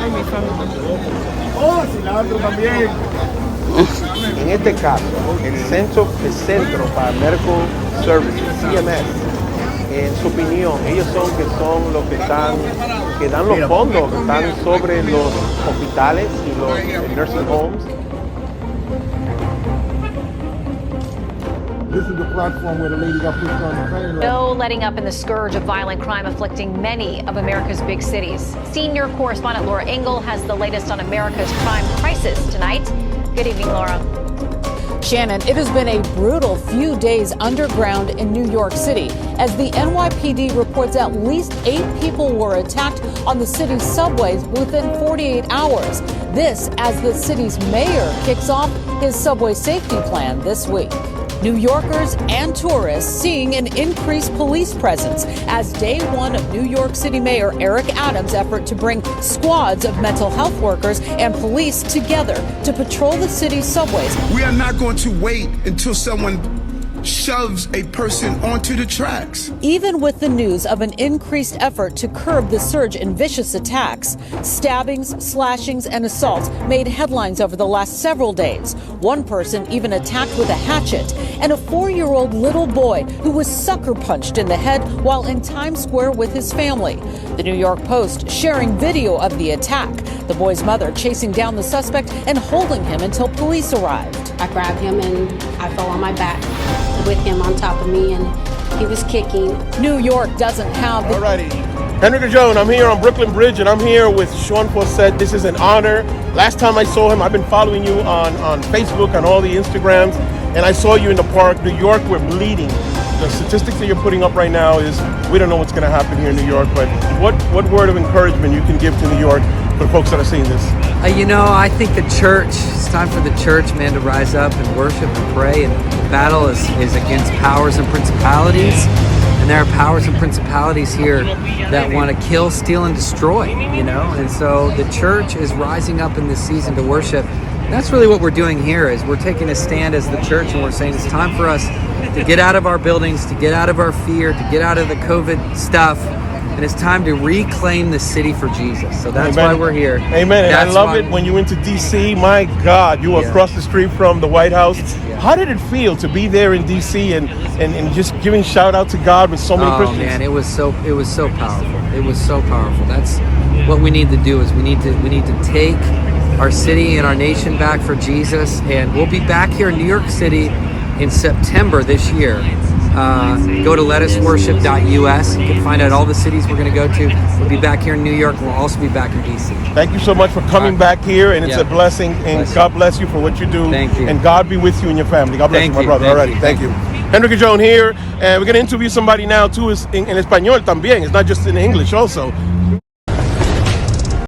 mi familia. Oh, cilantro también. En este caso, el Centro para Medical Services, CMS, en su opinión, ellos son los que dan los fondos, que están sobre los hospitales y los nursing homes. This is the platform where the lady got pushed on the train. No letting up in the scourge of violent crime afflicting many of America's big cities. Senior correspondent Laura Engel has the latest on America's crime crisis tonight. Good evening, Laura. Shannon, it has been a brutal few days underground in New York City as the NYPD reports at least 8 people were attacked on the city's subways within 48 hours. This as the city's mayor kicks off his subway safety plan this week. New Yorkers and tourists seeing an increased police presence as day one of New York City Mayor Eric Adams' effort to bring squads of mental health workers and police together to patrol the city's subways. We are not going to wait until someone shoves a person onto the tracks. Even with the news of an increased effort to curb the surge in vicious attacks, stabbings, slashings, and assaults made headlines over the last several days. One person even attacked with a hatchet, and a 4-year-old little boy who was sucker punched in the head while in Times Square with his family. The New York Post sharing video of the attack, the boy's mother chasing down the suspect and holding him until police arrived. I grabbed him and I fell on my back with him on top of me, and he was kicking. New York doesn't have the... Alrighty. Henry Jones, I'm here on Brooklyn Bridge, and I'm here with Sean Fawcett. This is an honor. Last time I saw him, I've been following you on Facebook, on all the Instagrams, and I saw you in the park. New York, we're bleeding. The statistics that you're putting up right now is, we don't know what's going to happen here in New York, but what word of encouragement you can give to New York for the folks that are seeing this? I think the church, it's time for the church, man, to rise up and worship and pray. And the battle is against powers and principalities. And there are powers and principalities here that want to kill, steal, and destroy, And so the church is rising up in this season to worship. And that's really what we're doing here, is we're taking a stand as the church, and we're saying it's time for us to get out of our buildings, to get out of our fear, to get out of the COVID stuff. And it's time to reclaim the city for Jesus. So that's why we're here. Amen. And I love it when you went to D.C. My God, you were across the street from the White House. How did it feel to be there in D.C. and just giving shout out to God with so many Christians? Oh man, it was so powerful. It was so powerful. That's what we need to do, is we need to take our city and our nation back for Jesus. And we'll be back here in New York City in September this year. Go to letusworship.us. You can find out all the cities we're going to go to. We'll be back here in New York. We'll also be back in D.C. Thank you so much for coming back here, and it's a blessing. And God bless you for what you do. Thank you. And God be with you and your family. God bless you, my brother. Alrighty, thank you. Henry Jones here, and we're going to interview somebody now too, in español también. It's not just in English also.